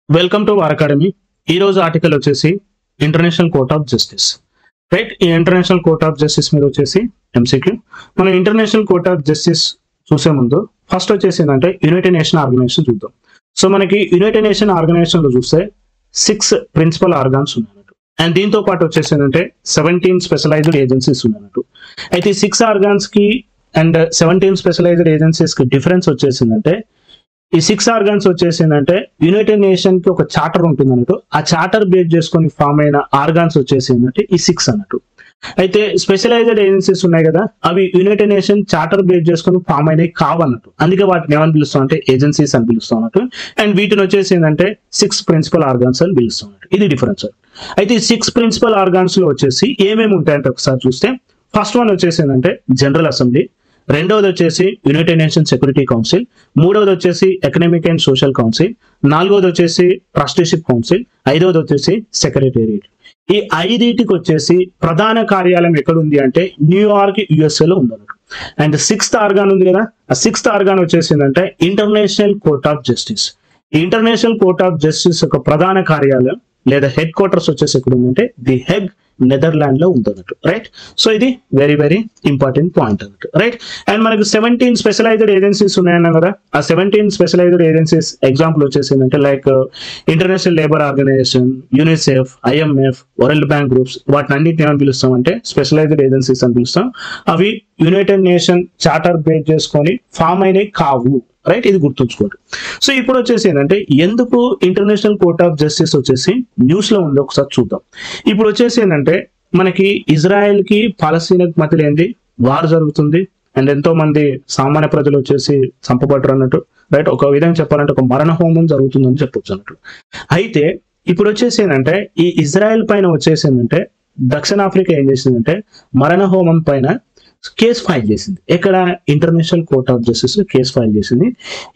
Welcome to war academy. ఈ రోజు article వచ్చేసి international court of justice. Right, ఈ ఇంటర్నేషనల్ కోర్ట్ ఆఫ్ జస్టిస్ మీద వచ్చేసి ఎంసీక్యూ. మనం ఇంటర్నేషనల్ కోర్ట్ ఆఫ్ జస్టిస్ చూసే ముందు ఫస్ట్ వచ్చేసి ఏంటంటే యునైటెడ్ నేషన్ ఆర్గనైజేషన్ చూద్దాం. సో మనకి యునైటెడ్ నేషన్ ఆర్గనైజేషన్ లో చూస్తే 6 ప్రిన్సిపల్ ఆర్గాన్స్ ఉన్నాయన్నట్టు. అండ్ దీంతో పాటు వచ్చేసి ఏంటంటే 17 స్పెషలైజ్డ్ ఏజెన్సీస్ ఉన్నాయన్నట్టు. అయితే ఈ 6 ఆర్గాన్స్ కి అండ్ 17 స్పెషలైజ్డ్ ఏజెన్సీస్ కి డిఫరెన్స్ వచ్చేసిందంటే ఈ 6 ఆర్గాన్స్ వచ్చేసిందంటే యునైటెడ్ నేషన్ కి ఒక చార్టర్ ఉంటుంది అన్నట్టు. ఆ చార్టర్ బేస్ చేసుకొని ఫామ్ అయిన ఆర్గాన్స్ వచ్చేసిందంటే ఈ 6 అన్నట్టు. అయితే స్పెషలైజ్డ్ ఏజెన్సీస్ ఉన్నాయి కదా, అవి యునైటెడ్ నేషన్ చార్టర్ బేస్ చేసుకొని ఫామ్ అయినవి కావన్నట్టు. అందుకే వాటిని ఏమని పిలుస్తాం అంటే ఏజెన్సీస్ అని పిలుస్తాం అన్నట్టు. అండ్ వీటిని వచ్చేసి ఏంటంటే 6 ప్రిన్సిపల్ ఆర్గాన్స్ అని పిలుస్తాం అన్నట్టు. ఇది డిఫరెన్స్. అయితే ఈ 6 ప్రిన్సిపల్ ఆర్గాన్స్ లో వచ్చేసి ఏమేమి ఉంటాయంటే ఒకసారి చూస్తే ఫస్ట్ వన్ వచ్చేసి ఏంటంటే జనరల్ అసెంబ్లీ, రెండవది వచ్చేసి యునైటెడ్ నేషన్ సెక్యూరిటీ కౌన్సిల్, మూడవది వచ్చేసి ఎకనామిక్ అండ్ సోషల్ కౌన్సిల్, నాలుగవది వచ్చేసి ట్రస్టీషిప్ కౌన్సిల్, ఐదవది వచ్చేసి సెక్రటేరియట్. ఈ 5టికి వచ్చేసి ప్రధాన కార్యాలయం ఎక్కడ ఉంది అంటే న్యూయార్క్ USA లో ఉందన్నట్టు. అండ్ 6th ఆర్గాన్ ఉంది కదా, ఆ 6th ఆర్గాన్ వచ్చేసిందంటే ఇంటర్నేషనల్ కోర్ట్ ఆఫ్ జస్టిస్. ఈ ఇంటర్నేషనల్ కోర్ట్ ఆఫ్ జస్టిస్ యొక్క ప్రధాన కార్యాలయం లేదా హెడ్ క్వార్టర్స్ వచ్చేసి ఎక్కడ ఉందంటే ది హెగ్, నెదర్లాండ్ లో ఉందన్నట్టు. రైట్, సో ఇది వెరీ వెరీ ఇంపార్టెంట్ పాయింట్ అన్నట్టు. రైట్, అండ్ మనకు 17 స్పెషలైజ్డ్ ఏజెన్సీస్ ఉన్నాయన్నా కదా, ఆ 17 స్పెషలైజ్డ్ ఏజెన్సీస్ ఎగ్జాంపుల్ వచ్చేసిందంటే like international labour organisation, UNICEF, IMF, world bank groups, వాటిని అన్నిటిని ఏమని పిలుస్తాం అంటే స్పెషలైజ్డ్ ఏజెన్సీస్ అని పిలుస్తాం. అవి యునైటెడ్ నేషన్ చార్టర్ బేస్ చేసుకొని ఫామ్ అయినవి కావు. రైట్, ఇది గుర్తుంచుకోండి. సో ఇప్పుడు వచ్చేసి ఏంటంటే ఎందుకు ఇంటర్నేషనల్ కోర్ట్ ఆఫ్ జస్టిస్ వచ్చేసి న్యూస్ లో ఉంది ఒకసారి చూద్దాం. ఇప్పుడు వచ్చేసి ఏంటంటే మనకి ఇజ్రాయెల్ కి పాలస్తీనాకి మధ్యలో ఏంది వార్ జరుగుతుంది. అండ్ ఎంతో మంది సామాన్య ప్రజలు వచ్చేసి చంపబడ్డారు అన్నట్టు. రైట్, ఒక విధంగా చెప్పాలంటే ఒక మరణ హోమం జరుగుతుందని చెప్పొచ్చు అన్నట్టు. అయితే ఇప్పుడు వచ్చేసి ఏంటంటే ఈ ఇజ్రాయెల్ పైన వచ్చేసి ఏంటంటే దక్షిణాఫ్రికా ఏం చేసిందంటే మరణ హోమం పైన కేసు ఫైల్ చేసింది. ఎక్కడ? International court of justice case file చేసింది.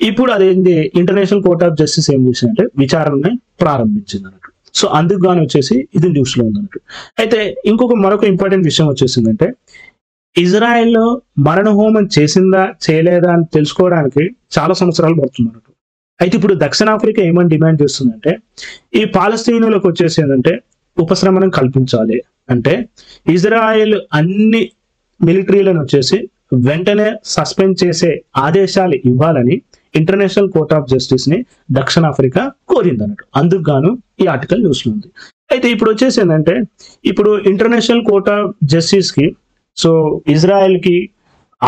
ఇప్పుడు అదేంటి ఇంటర్నేషనల్ కోర్ట్ ఆఫ్ జస్టిస్ ఏం చేసిందంటే విచారణని ప్రారంభించింది అన్నట్టు. సో అందుకు గాని వచ్చేసి ఇది న్యూస్ లో ఉంది అన్నట్టు. అయితే మరొక ఇంపార్టెంట్ విషయం వచ్చేసిందంటే ఇజ్రాయెల్ మరణ హోమం చేసిందా చేయలేదా అని తెలుసుకోవడానికి చాలా సంవత్సరాలు పడుతుంది అన్నట్టు. అయితే ఇప్పుడు దక్షిణాఫ్రికా ఏమని డిమాండ్ చేస్తుందంటే ఈ పాలస్తీనులకు వచ్చేసి ఏంటంటే ఉపశమనం కల్పించాలి. అంటే ఇజ్రాయెల్ అన్ని మిలిటరీలను వచ్చేసి వెంటనే సస్పెండ్ చేసే ఆదేశాలు ఇవ్వాలని ఇంటర్నేషనల్ కోర్ట్ ఆఫ్ జస్టిస్ ని దక్షిణాఫ్రికా కోరింది అన్నట్టు. అందుకు గాను ఈ ఆర్టికల్ న్యూస్ లో ఉంది. అయితే ఇప్పుడు వచ్చేసి ఏంటంటే ఇప్పుడు ఇంటర్నేషనల్ కోర్ట్ ఆఫ్ జస్టిస్ కి సో ఇజ్రాయెల్ కి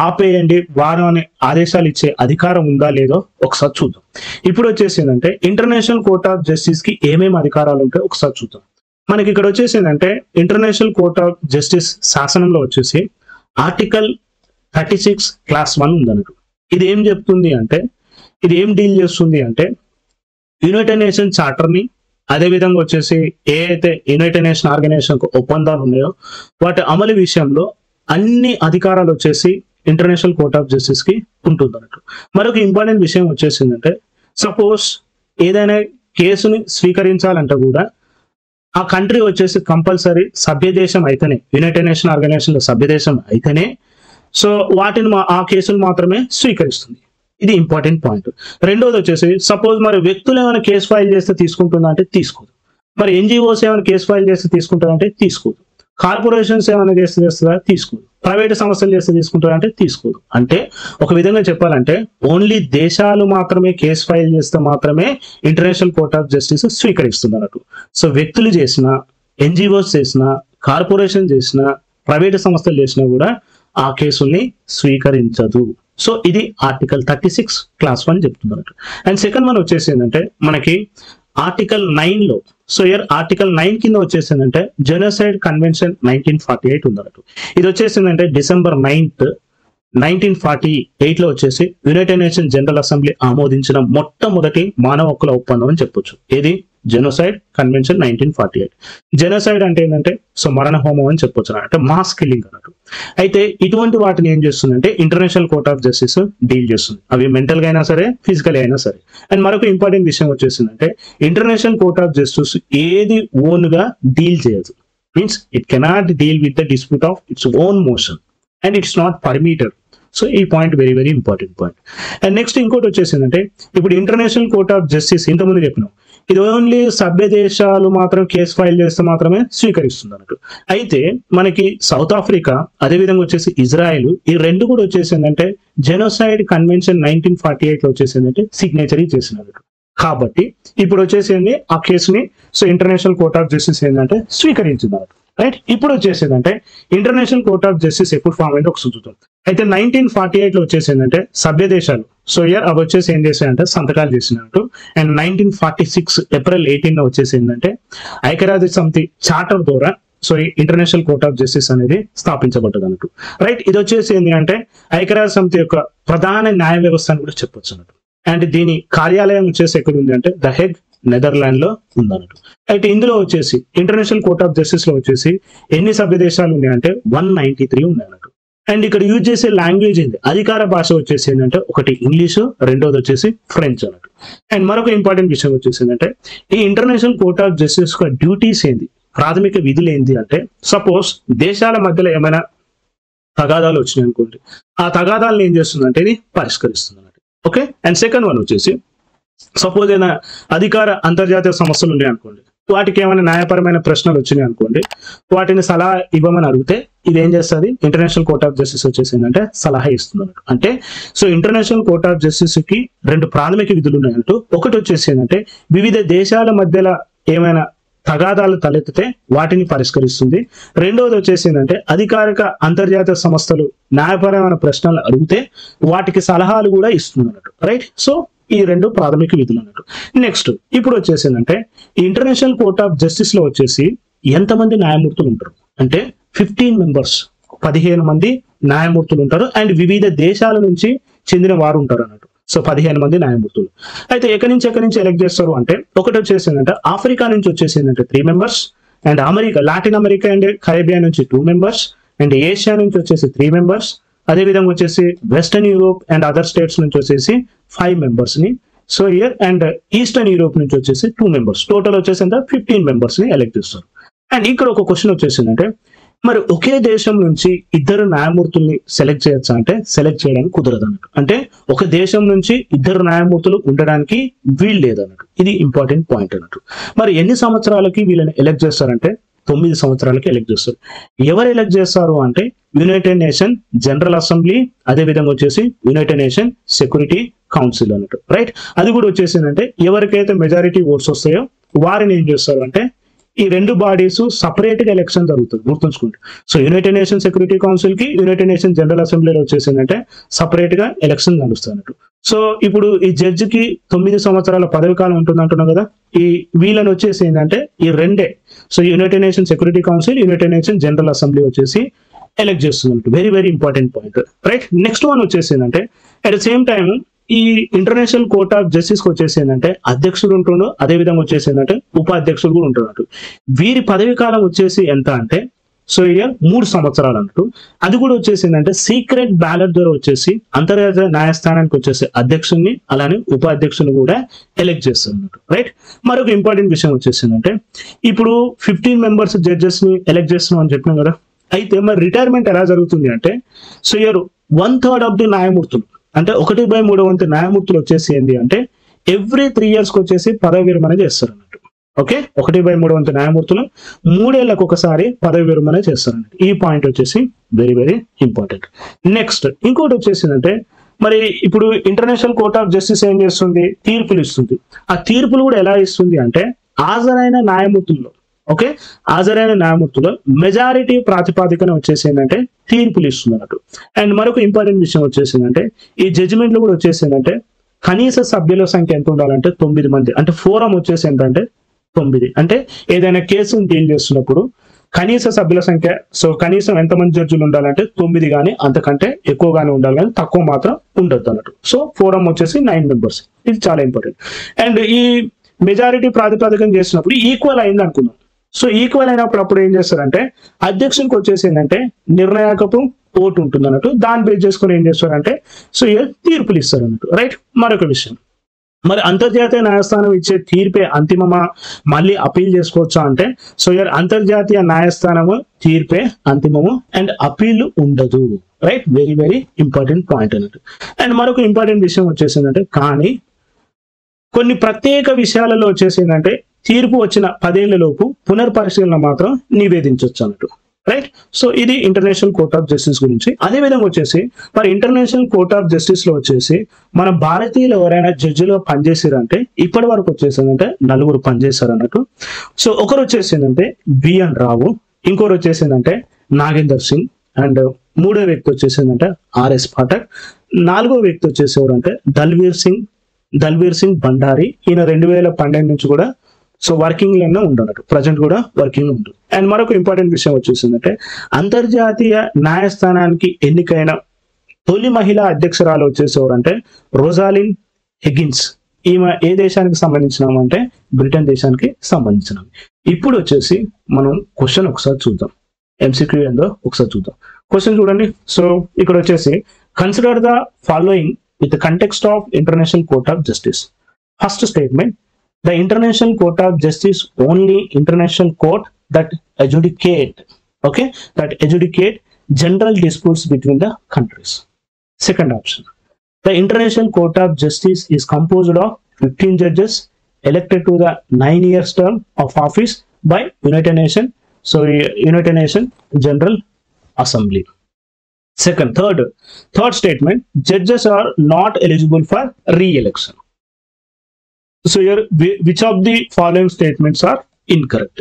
ఆపేయండి వారం అనే ఆదేశాలు ఇచ్చే అధికారం ఉందా లేదో ఒకసారి చూద్దాం. ఇప్పుడు వచ్చేసి ఏంటంటే ఇంటర్నేషనల్ కోర్ట్ ఆఫ్ జస్టిస్ కి ఏమేమి అధికారాలు ఉంటాయో ఒకసారి చూద్దాం. మనకి ఇక్కడ వచ్చేసి ఏంటంటే ఇంటర్నేషనల్ కోర్ట్ ఆఫ్ జస్టిస్ శాసనంలో వచ్చేసి ఆర్టికల్ 36 క్లాస్ 1 ఉందన్నట్టు. ఇది ఏం చెప్తుంది అంటే ఇది ఏం డీల్ చేస్తుంది అంటే యునైటెడ్ నేషన్ చార్టర్ ని, అదే విధంగా వచ్చేసి ఏ అయితే యునైటెడ్ నేషన్ ఆర్గనైజేషన్ ఒప్పందాలు ఉన్నాయో వాటి అమలు విషయంలో అన్ని అధికారాలు వచ్చేసి ఇంటర్నేషనల్ కోర్ట్ ఆఫ్ జస్టిస్ కి ఉంటుంది అన్నట్టు. మరొక ఇంపార్టెంట్ విషయం వచ్చేసిందంటే సపోజ్ ఏదైనా కేసుని స్వీకరించాలంటే కూడా ఆ కంట్రీ వచ్చేసి కంపల్సరీ సభ్య దేశం అయితేనే, యునైటెడ్ నేషన్ ఆర్గనైజేషన్ లో సభ్య దేశం అయితేనే సో వాటిని ఆ కేసులు మాత్రమే స్వీకరిస్తుంది. ఇది ఇంపార్టెంట్ పాయింట్. రెండోది వచ్చేసి సపోజ్ మరి వ్యక్తులు ఏమైనా కేసు ఫైల్ చేస్తే తీసుకుంటుందా అంటే తీసుకోదు. మరి NGOs ఏమైనా కేసు ఫైల్ చేస్తే తీసుకుంటుందా అంటే తీసుకోదు. కార్పొరేషన్స్ ఏమైనా చేస్తుందా తీసుకోదు. ప్రైవేట్ సంస్థలు చేస్తే తీసుకుంటారా అంటే తీసుకోదు. అంటే ఒక విధంగా చెప్పాలంటే ఓన్లీ దేశాలు మాత్రమే కేసు ఫైల్ చేస్తే మాత్రమే ఇంటర్నేషనల్ కోర్ట్ ఆఫ్ జస్టిస్ స్వీకరిస్తుంది అన్నట్టు. సో వ్యక్తులు చేసినా, NGOs చేసినా, కార్పొరేషన్ చేసినా, ప్రైవేట్ సంస్థలు చేసినా కూడా ఆ కేసుల్ని స్వీకరించదు. సో ఇది ఆర్టికల్ 36 క్లాస్ 1 చెప్తున్నట్టు. అండ్ సెకండ్ వన్ వచ్చేసి ఏంటంటే మనకి ఆర్టికల్ 9 లో సో ఆర్టికల్ 9 కింద వచ్చేసిందంటే జెనోసైడ్ కన్వెన్షన్ 1948 ఉందన్నట్టు. ఇది వచ్చేసిందంటే December 9th 1948 లో వచ్చేసి యునైటెడ్ నేషన్ జనరల్ అసెంబ్లీ ఆమోదించిన మొట్టమొదటి మానవ హక్కుల ఒప్పందం అని చెప్పొచ్చు. ఇది జెనోసైడ్ కన్వెన్షన్ 1948. జెనోసైడ్ అంటే ఏంటంటే సో మరణ హోమం అని చెప్పొచ్చు, అంటే మాస్ కిల్లింగ్ అన్నట్టు. అయితే ఇటువంటి వాటిని ఏం చేస్తుందంటే international court of justice deal చేస్తుంది. అవి మెంటల్ గా అయినా సరే, ఫిజికల్ అయినా సరే. అండ్ మరొక ఇంపార్టెంట్ విషయం వచ్చేసిందంటే ఇంటర్నేషనల్ కోర్ట్ ఆఫ్ జస్టిస్ ఏది ఓన్ గా డీల్ చేయదు. Means it cannot deal with the dispute of its own motion and it's not permitted. So ఈ point very very important point. And next ఇంకోటి వచ్చేసిందంటే ఇప్పుడు ఇంటర్నేషనల్ కోర్ట్ ఆఫ్ జస్టిస్ ఇంతకుముందు చెప్పినాం ఇది ఓన్లీ సభ్య దేశాలు మాత్రం కేసు ఫైల్ చేస్తే మాత్రమే స్వీకరిస్తుంది అన్నట్టు. అయితే మనకి సౌత్ ఆఫ్రికా అదేవిధంగా వచ్చేసి ఇజ్రాయెల్ ఈ రెండు కూడా వచ్చేసిందంటే జెనోసైడ్ కన్వెన్షన్ 1948 లో వచ్చేసిందంటే సిగ్నేచరీ చేసినట్టు. కాబట్టి ఇప్పుడు వచ్చేసింది ఆ కేసుని so international court of justice ఏంటంటే స్వీకరించింది రైట్. ఇప్పుడు వచ్చేసిందంటే ఇంటర్నేషనల్ కోర్ట్ ఆఫ్ జస్టిస్ ఎప్పుడు ఫామ్ అయింది ఒక చూద్దాం. అయితే 1948 లో వచ్చేసిందంటే సభ్య దేశాలు సో ఇయర్ అవి వచ్చేసి ఏం చేశాయంటే సంతకాలు చేసినట్టు. అండ్ 1946 ఏప్రిల్ 18 లో వచ్చేసిందంటే ఐక్యరాజ్య సమితి చార్టర్ ద్వారా సో ఈ ఇంటర్నేషనల్ కోర్ట్ ఆఫ్ జస్టిస్ అనేది స్థాపించబడ్డది అన్నట్టు రైట్. ఇది వచ్చేసి ఏంటి అంటే ఐక్యరాజ్య సమితి యొక్క ప్రధాన న్యాయ వ్యవస్థ అని కూడా చెప్పొచ్చు అన్నట్టు. అండ్ దీని కార్యాలయం వచ్చేసి ఎక్కడ ఉంది అంటే ద హెగ్ నెదర్లాండ్ లో ఉందన్నట్టు. అయితే ఇందులో వచ్చేసి ఇంటర్నేషనల్ కోర్ట్ ఆఫ్ జస్టిస్ లో వచ్చేసి ఎన్ని సభ్య దేశాలు ఉన్నాయంటే 193 ఉన్నాయి అన్నట్టు. అండ్ ఇక్కడ యూజ్ చేసే లాంగ్వేజ్ ఏంటి, అధికార భాష వచ్చేసి ఏంటంటే ఒకటి ఇంగ్లీషు, రెండోది వచ్చేసి ఫ్రెంచ్ అన్నట్టు. అండ్ మరొక ఇంపార్టెంట్ విషయం వచ్చేసి ఏంటంటే ఈ ఇంటర్నేషనల్ కోర్ట్ ఆఫ్ జస్టిస్ యొక్క డ్యూటీస్ ఏంది, ప్రాథమిక విధులు ఏంటి అంటే సపోజ్ దేశాల మధ్యలో ఏమైనా తగాదాలు వచ్చినాయి అనుకోండి, ఆ తగాదాలను ఏం చేస్తుందంటే ఇది పరిష్కరిస్తుంది అన్నట్టు. ఓకే. అండ్ సెకండ్ వన్ వచ్చేసి సపోజ్ ఏదైనా అధికార అంతర్జాతీయ సమస్యలు ఉన్నాయి అనుకోండి, వాటికి ఏమైనా న్యాయపరమైన ప్రశ్నలు వచ్చినాయి అనుకోండి, వాటిని సలహా ఇవ్వమని అడిగితే ఇది ఏం చేస్తుంది ఇంటర్నేషనల్ కోర్ట్ ఆఫ్ జస్టిస్ వచ్చేసి ఏంటంటే సలహా ఇస్తుంది అన్నట్టు. అంటే so international court of justice కి రెండు ప్రాథమిక విధులు ఉన్నాయంటూ. ఒకటి వచ్చేసి ఏంటంటే వివిధ దేశాల మధ్యలో ఏమైనా తగాదాలు తలెత్తితే వాటిని పరిష్కరిస్తుంది. రెండవది వచ్చేసి ఏంటంటే అధికారిక అంతర్జాతీయ సంస్థలు న్యాయపరమైన ప్రశ్నలు అడిగితే వాటికి సలహాలు కూడా ఇస్తుంది అన్నట్టు రైట్. సో ఈ రెండు ప్రాథమిక విధులు అన్నట్టు. నెక్స్ట్ ఇప్పుడు వచ్చేసిందంటే ఈ ఇంటర్నేషనల్ కోర్ట్ ఆఫ్ జస్టిస్ లో వచ్చేసి ఎంతమంది న్యాయమూర్తులు ఉంటారు అంటే 15 మెంబర్స్, 15 మంది న్యాయమూర్తులు ఉంటారు. అండ్ వివిధ దేశాల నుంచి చెందిన వారు ఉంటారు అన్నట్టు. సో 15 మంది న్యాయమూర్తులు. అయితే ఎక్కడి నుంచి ఎలెక్ట్ చేస్తారు అంటే ఒకటి వచ్చేసిందంటే ఆఫ్రికా నుంచి వచ్చేసిందంటే 3 members, and America, Latin America and Caribbean నుంచి 2 మెంబర్స్, అండ్ ఏషియా నుంచి వచ్చేసి 3 మెంబర్స్, అదేవిధంగా వచ్చేసి western Europe and other states నుంచి వచ్చేసి 5 మెంబర్స్ ని so year, and eastern Europe నుంచి వచ్చేసి 2 మెంబర్స్, టోటల్ వచ్చేసి 15 మెంబర్స్ ని ఎలెక్ట్ చేస్తారు. అండ్ ఇక్కడ ఒక క్వశ్చన్ వచ్చేసిందంటే మరి ఒకే దేశం నుంచి ఇద్దరు న్యాయమూర్తుల్ని సెలెక్ట్ చేయొచ్చా అంటే సెలెక్ట్ చేయడానికి కుదరదు అన్నట్టు. అంటే ఒక దేశం నుంచి ఇద్దరు న్యాయమూర్తులు ఉండడానికి వీలు లేదు అన్నట్టు. ఇది ఇంపార్టెంట్ పాయింట్ అన్నట్టు. మరి ఎన్ని సంవత్సరాలకి వీళ్ళని ఎలెక్ట్ చేస్తారంటే 9 సంవత్సరాలకి ఎలెక్ట్ చేస్తారు. ఎవరు ఎలెక్ట్ చేస్తారు అంటే యునైటెడ్ నేషన్ జనరల్ అసెంబ్లీ, అదే విధంగా వచ్చేసి యునైటెడ్ నేషన్ సెక్యూరిటీ కౌన్సిల్ అన్నట్టు రైట్. అది కూడా వచ్చేసిందంటే ఎవరికైతే మెజారిటీ ఓట్స్ వస్తాయో వారిని ఏం చేస్తారు అంటే ఈ రెండు బాడీస్ సపరేట్ గా ఎలక్షన్ జరుగుతుంది గుర్తుంచుకోండి. So United nation security council కి యునైటెడ్ నేషన్ జనరల్ అసెంబ్లీలో వచ్చేసిందంటే సపరేట్ గా ఎలక్షన్ నడుస్తుంది అన్నట్టు. సో ఇప్పుడు ఈ జడ్జికి 9 సంవత్సరాల పదవి కాలం ఉంటుంది అంటున్నాం కదా, ఈ వీళ్ళని వచ్చేసి ఏంటంటే ఈ రెండే so United nation security council, United nation general assembly వచ్చేసి ఎలెక్ట్ చేస్తున్నట్టు. Very very important point right. Next one వచ్చేసి ఏంటంటే అట్ ద సేమ్ టైం ఈ ఇంటర్నేషనల్ కోర్ట్ ఆఫ్ జస్టిస్ కి వచ్చేసి ఏంటంటే అధ్యక్షుడు ఉంటుండో, అదే విధంగా వచ్చేసి ఏంటంటే ఉపాధ్యక్షుడు కూడా ఉంటున్నట్టు. వీరి పదవి కాలం వచ్చేసి ఎంత అంటే సో ఇయర్ 3 సంవత్సరాలు అన్నట్టు. అది కూడా వచ్చేసి ఏంటంటే సీక్రెట్ బ్యాలెట్ ద్వారా వచ్చేసి అంతర్జాతీయ న్యాయస్థానానికి వచ్చేసి అధ్యక్షుడిని అలానే ఉపాధ్యక్షుని కూడా ఎలెక్ట్ చేస్తున్నట్టు రైట్. మరొక ఇంపార్టెంట్ విషయం వచ్చేసిందంటే ఇప్పుడు 15 మెంబర్స్ జడ్జెస్ ని ఎలెక్ట్ చేస్తున్నాం అని చెప్పినాం కదా. అయితే మరి రిటైర్మెంట్ ఎలా జరుగుతుంది అంటే సో ఇయర్ 1/3 ఆఫ్ ది న్యాయమూర్తులు అంటే 1/3 వంతు న్యాయమూర్తులు వచ్చేసి ఏంటి అంటే ఎవ్రీ 3 years కి వచ్చేసి పదవి విరమణ చేస్తారు అన్నట్టు. ఓకే. 1/3 వంతు న్యాయమూర్తులు 3 ఏళ్లకు ఒకసారి పదవి విరమణ చేస్తారు అన్నట్టు. ఈ పాయింట్ వచ్చేసి వెరీ వెరీ ఇంపార్టెంట్. నెక్స్ట్ ఇంకోటి వచ్చేసిందంటే మరి ఇప్పుడు ఇంటర్నేషనల్ కోర్ట్ ఆఫ్ జస్టిస్ ఏం చేస్తుంది, తీర్పులు ఇస్తుంది. ఆ తీర్పులు కూడా ఎలా ఇస్తుంది అంటే హాజరైన న్యాయమూర్తుల్లో ఓకే హాజరైన న్యాయమూర్తులు మెజారిటీ ప్రాతిపాదికన వచ్చేసి ఏంటంటే తీర్పులు ఇస్తుంది అన్నట్టు. అండ్ మరొక ఇంపార్టెంట్ విషయం వచ్చేసిందంటే ఈ జడ్జిమెంట్ లో కూడా వచ్చేసిందంటే కనీస సభ్యుల సంఖ్య ఎంత ఉండాలంటే 9 మంది. అంటే ఫోరం వచ్చేసి ఏంటంటే 9. అంటే ఏదైనా కేసును డీల్ చేస్తున్నప్పుడు కనీస సభ్యుల సంఖ్య సో కనీసం ఎంతమంది జడ్జిలు ఉండాలంటే 9 కానీ అంతకంటే ఎక్కువగానే ఉండాలి, కానీ తక్కువ మాత్రం ఉండొద్దు అన్నట్టు. సో ఫోరం వచ్చేసి 9 మెంబర్స్. ఇది చాలా ఇంపార్టెంట్. అండ్ ఈ మెజారిటీ ప్రాతిపాదికం చేసినప్పుడు ఈక్వల్ అయింది అనుకుందాం. సో ఈక్వల్ అయినప్పుడు అప్పుడు ఏం చేస్తారంటే అధ్యక్షునికి వచ్చేసి ఏంటంటే నిర్ణయాకపు ఓటు ఉంటుంది అన్నట్టు. దాన్ని బేస్ చేసుకొని ఏం చేస్తారంటే సో తీర్పులు ఇస్తారు అన్నట్టు రైట్. మరొక విషయం, మరి అంతర్జాతీయ న్యాయస్థానం ఇచ్చే తీర్పే అంతిమమా, మళ్ళీ అపీల్ చేసుకోవచ్చా అంటే సో అంతర్జాతీయ న్యాయస్థానము తీర్పే అంతిమము అండ్ అపీల్ ఉండదు right. Very very important point అన్నట్టు. అండ్ మరొక ఇంపార్టెంట్ విషయం వచ్చేసిందంటే కానీ కొన్ని ప్రత్యేక విషయాలలో వచ్చేసి ఏంటంటే తీర్పు వచ్చిన 10 ఏళ్లలోపు పునర్పరిశీలన మాత్రం నివేదించవచ్చు అన్నట్టు. రైట్. సో ఇది ఇంటర్నేషనల్ కోర్ట్ ఆఫ్ జస్టిస్ గురించి. అదే విధంగా వచ్చేసి మరి ఇంటర్నేషనల్ కోర్ట్ ఆఫ్ జస్టిస్ లో వచ్చేసి మన భారతీయులు ఎవరైనా జడ్జిలో పనిచేసారంటే ఇప్పటి వరకు వచ్చేసిందంటే 4 పనిచేశారు అన్నట్టు. సో ఒకరు వచ్చేసిందంటే బిఎన్ రావు, ఇంకొకరు వచ్చేసిందంటే నాగేందర్ సింగ్, అండ్ మూడో వ్యక్తి వచ్చేసిందంటే ఆర్ఎస్ పాఠక్, నాలుగో వ్యక్తి వచ్చేసేవారంటే దల్వీర్ సింగ్ భండారి. ఈయన 2012 నుంచి కూడా సో వర్కింగ్ లోనే ఉండన్నట్టు, ప్రజెంట్ కూడా వర్కింగ్ ఉంది. అండ్ మరొక ఇంపార్టెంట్ విషయం వచ్చేసిందంటే అంతర్జాతీయ న్యాయస్థానానికి ఎన్నికైన తొలి మహిళా అధ్యక్షురాలు వచ్చేసేవారంటే రోజాలిన్ హెగిన్స్. ఈమె ఏ దేశానికి సంబంధించినామంటే బ్రిటన్ దేశానికి సంబంధించినాం. ఇప్పుడు వచ్చేసి మనం క్వశ్చన్ ఒకసారి చూద్దాం, ఎంసీక్యూ ఏందో ఒకసారి చూద్దాం. క్వశ్చన్ చూడండి. సో ఇక్కడ వచ్చేసి consider the following with the context of international court of justice. First statement, the International Court of Justice only international court that adjudicate general disputes between the countries. Second option, the International Court of Justice is composed of 15 judges elected to the 9-year term of office by United Nations General Assembly. Third statement, judges are not eligible for re-election. So here, which of the following statements are incorrect?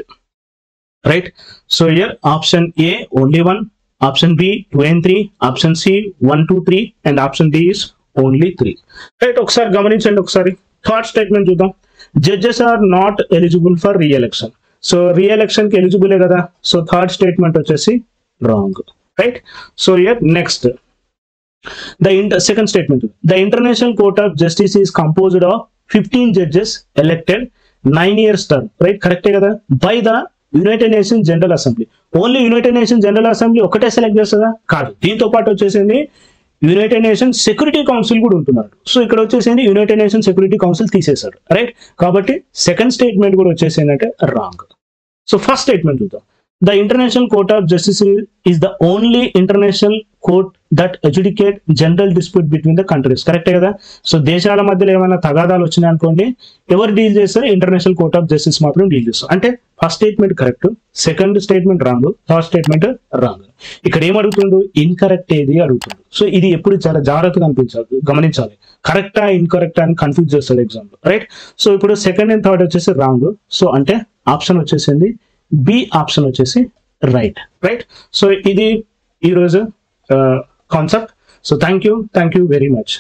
Right. So here, option A only 1, option B 2 and 3, option C 1, 2, 3, and option D is only 3. Right. ఒకసారి గమనించండి. ఒకసారి third statement చూద్దాం. Judges are not eligible for reelection. So reelection కి ఎలిజిబులే కదా. So third statement వచ్చేసి wrong. Right. So here next second statement, the International Court of Justice is composed of 15 judges elected 9 years term. Right. కరెక్టే కదా. by the United Nations General Assembly. Only United nation general assembly ఒకటే select చేస్తుందా? కాదు. దీంతో పాటు వచ్చేసింది United nation security council కూడా ఉంటున్నారు. సో ఇక్కడ వచ్చేసింది యునైటెడ్ నేషన్ సెక్యూరిటీ కౌన్సిల్ తీసేశారు. రైట్. కాబట్టి సెకండ్ స్టేట్మెంట్ కూడా వచ్చేసిందంటే రాంగ్. సో ఫస్ట్ స్టేట్మెంట్ చూద్దాం. The International Court of Justice is the only international court that adjudicate general dispute between the countries. కరెక్టే కదా. సో దేశాల మధ్యలో ఏమైనా తగాదాలు వచ్చినాయి అనుకోండి, ఎవరు డీల్ చేస్తారు? ఇంటర్నేషనల్ కోర్ట్ ఆఫ్ జస్టిస్ మాత్రం డీల్ చేస్తారు. అంటే first statement correct, second statement wrong, third statement wrong. ఇక్కడ ఏం అడుగుతుండు? ఇన్కరెక్ట్ ఏది అడుగుతుండు. సో ఇది ఎప్పుడు చాలా జాగ్రత్తగా గమనించాలి. కరెక్టా ఇన్కరెక్టా అని కన్ఫ్యూజ్ చేస్తాడు ఎగ్జామ్ లో. రైట్. సో ఇప్పుడు సెకండ్ అండ్ థర్డ్ వచ్చేసి రాంగ్. సో అంటే ఆప్షన్ వచ్చేసింది బి ఆప్షన్ వచ్చేసి రైట్. రైట్. సో ఇది ఈరోజు concept. So thank you very much.